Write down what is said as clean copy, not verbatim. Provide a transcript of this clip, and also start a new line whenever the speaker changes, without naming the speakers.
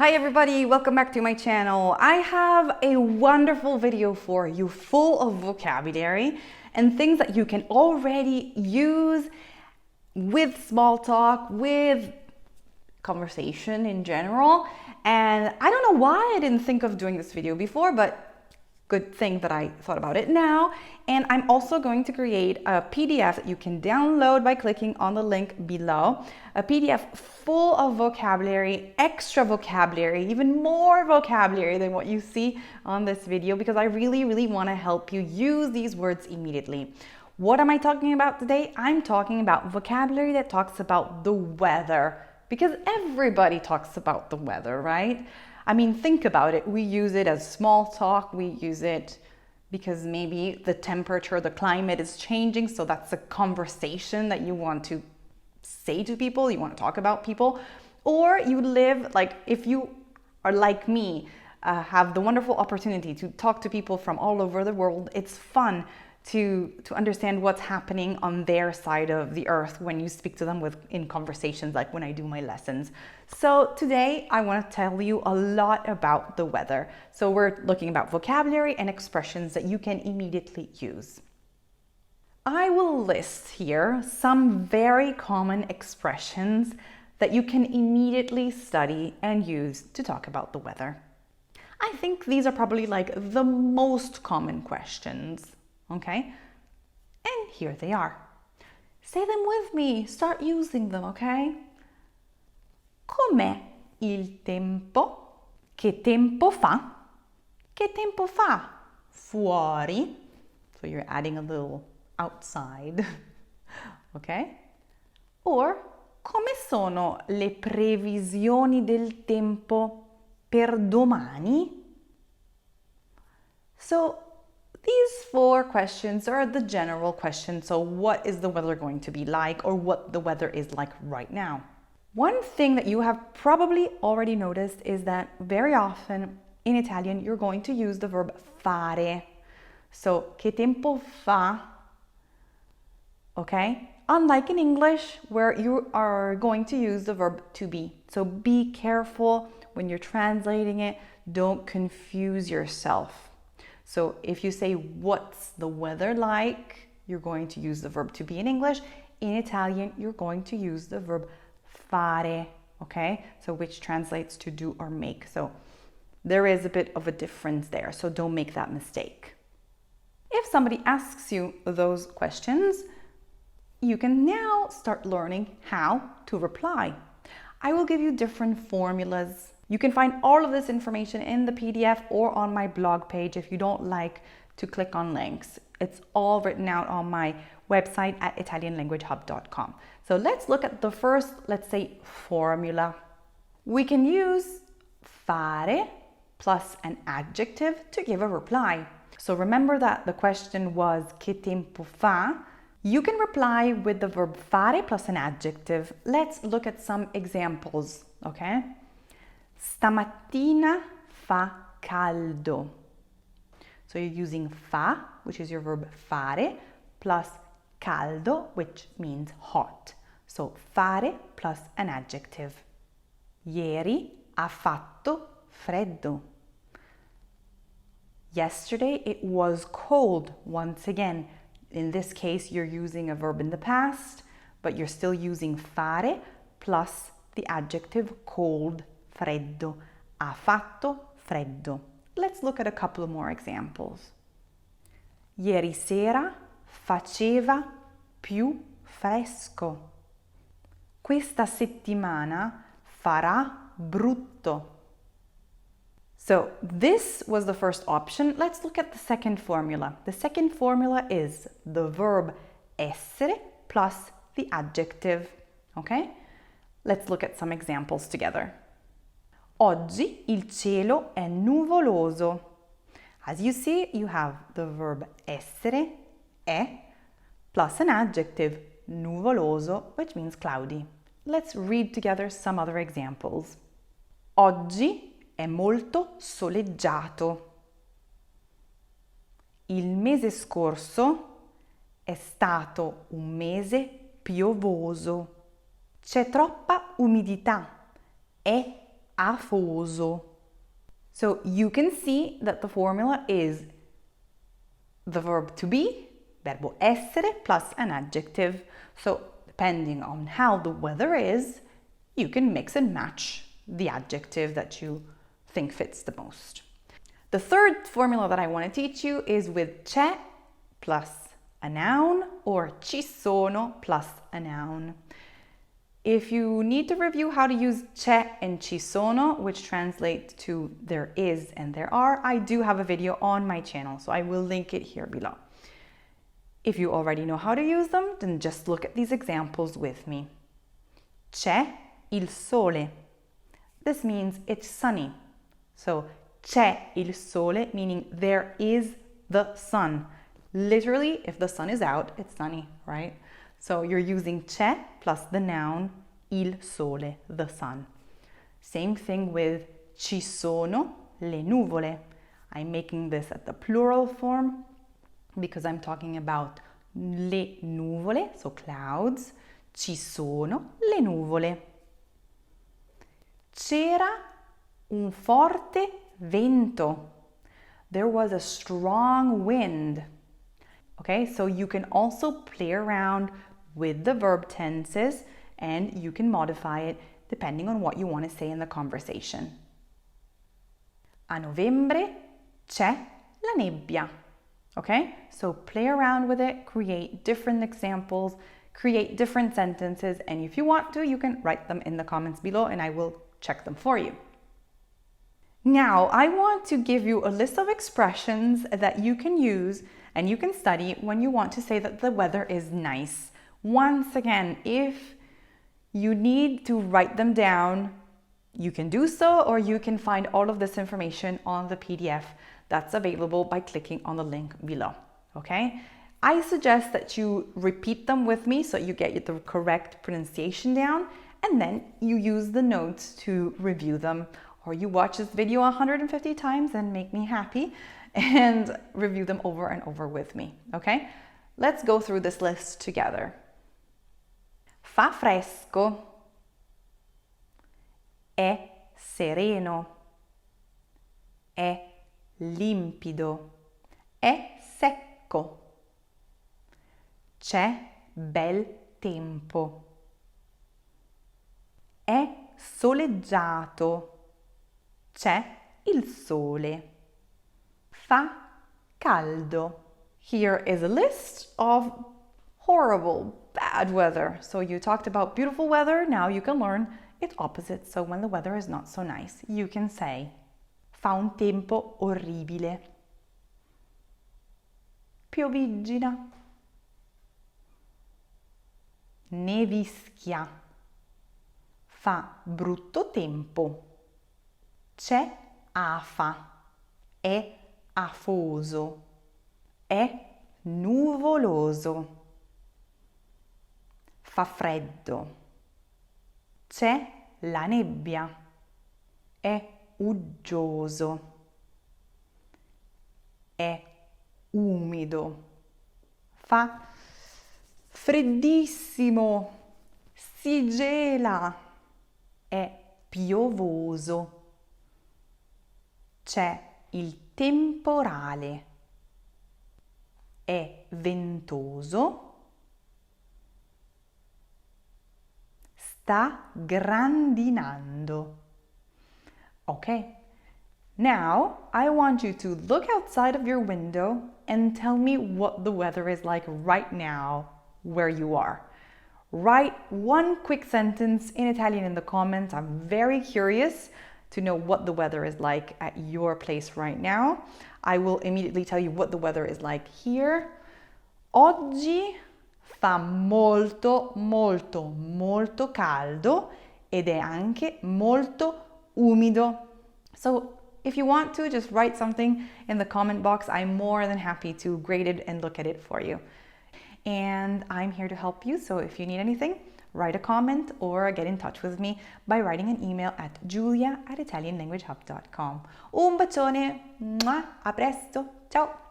Hi everybody, welcome back to my channel. I have a wonderful video for you full of vocabulary and things that you can already use with small talk, with conversation in general. And I don't know why I didn't think of doing this video before, but good thing that I thought about it now. And I'm also going to create a PDF that you can download by clicking on the link below. A PDF full of vocabulary, extra vocabulary, even more vocabulary than what you see on this video, because I really want to help you use these words immediately. What am I talking about today? I'm talking about vocabulary that talks about the weather, because everybody talks about the weather, right? I mean, think about it. We use it as small talk. We use it because maybe the temperature, the climate is changing. So that's a conversation that you want to say to people, you want to talk about people. Or you live, like if you are like me, have the wonderful opportunity to talk to people from all over the world. It's fun to understand what's happening on their side of the earth when you speak to them in conversations, like when I do my lessons. So today I want to tell you a lot about the weather. So we're looking about vocabulary and expressions that you can immediately use. I will list here some very common expressions that you can immediately study and use to talk about the weather. I think these are probably like the most common questions. Okay, and here they are. Say them with me, start using them, okay? Com'è il tempo? Che tempo fa? Che tempo fa? Fuori. So you're adding a little outside, okay? Or, come sono le previsioni del tempo per domani? So, these four questions are the general questions. So what is the weather going to be like, or what the weather is like right now? One thing that you have probably already noticed is that very often in Italian, you're going to use the verb fare. So, che tempo fa? Okay? Unlike in English, where you are going to use the verb to be. So be careful when you're translating it. Don't confuse yourself. So if you say, what's the weather like? You're going to use the verb to be in English. In Italian, you're going to use the verb fare, okay? So which translates to do or make. So there is a bit of a difference there. So don't make that mistake. If somebody asks you those questions, you can now start learning how to reply. I will give you different formulas. You can find all of this information in the PDF or on my blog page if you don't like to click on links. It's all written out on my website at italianlanguagehub.com. So let's look at the first, let's say, formula. We can use fare plus an adjective to give a reply. So remember that the question was che tempo fa? You can reply with the verb fare plus an adjective. Let's look at some examples, okay? Stamattina fa caldo. So you're using fa, which is your verb fare, plus caldo, which means hot. So fare plus an adjective. Ieri ha fatto freddo. Yesterday it was cold. Once again, in this case, you're using a verb in the past, but you're still using fare plus the adjective cold. Freddo. Ha fatto freddo. Let's look at a couple more examples. Ieri sera faceva più fresco. Questa settimana farà brutto. So this was the first option. Let's look at the second formula. The second formula is the verb essere plus the adjective. Okay? Let's look at some examples together. Oggi il cielo è nuvoloso. As you see, you have the verb essere, è, plus an adjective, nuvoloso, which means cloudy. Let's read together some other examples. Oggi è molto soleggiato. Il mese scorso è stato un mese piovoso. C'è troppa umidità. È afoso. So you can see that the formula is the verb to be, verbo essere, plus an adjective. So depending on how the weather is, you can mix and match the adjective that you think fits the most. The third formula that I want to teach you is with c'è plus a noun or ci sono plus a noun. If you need to review how to use c'è and ci sono, which translate to there is and there are, I do have a video on my channel, so I will link it here below. If you already know how to use them, then just look at these examples with me. C'è il sole. This means it's sunny. So c'è il sole, meaning there is the sun. Literally, if the sun is out, it's sunny, right? So you're using c'è plus the noun il sole, the sun. Same thing with ci sono le nuvole. I'm making this at the plural form because I'm talking about le nuvole, so clouds. Ci sono le nuvole. C'era un forte vento. There was a strong wind. Okay, so you can also play around with the verb tenses and you can modify it depending on what you want to say in the conversation. A novembre c'è la nebbia. Okay, so play around with it, create different examples, create different sentences, and if you want to, you can write them in the comments below and I will check them for you. Now, I want to give you a list of expressions that you can use and you can study when you want to say that the weather is nice. Once again, if you need to write them down, you can do so, or you can find all of this information on the PDF that's available by clicking on the link below, okay? I suggest that you repeat them with me so you get the correct pronunciation down, and then you use the notes to review them, or you watch this video 150 times and make me happy and review them over and over with me, okay? Let's go through this list together. Fa fresco. È sereno. È limpido. È secco. C'è bel tempo. È soleggiato. C'è il sole. Fa caldo. Here is a list of horrible, bad weather. So you talked about beautiful weather, now you can learn its opposite. So when the weather is not so nice, you can say fa un tempo orribile. Pioviggina. Nevischia. Fa brutto tempo. C'è afa. È afoso. È nuvoloso. Fa freddo. C'è la nebbia. È uggioso. È umido. Fa freddissimo. Si gela. È piovoso. C'è il temporale. È ventoso. Sta grandinando. Okay, now I want you to look outside of your window and tell me what the weather is like right now where you are. Write one quick sentence in Italian in the comments. I'm very curious to know what the weather is like at your place right now. I will immediately tell you what the weather is like here. Oggi fa molto, molto, molto caldo ed è anche molto umido. So if you want to, just write something in the comment box. I'm more than happy to grade it and look at it for you. And I'm here to help you. So if you need anything, write a comment or get in touch with me by writing an email at Giulia@italianlanguagehub.com. Un bacione, a presto, ciao!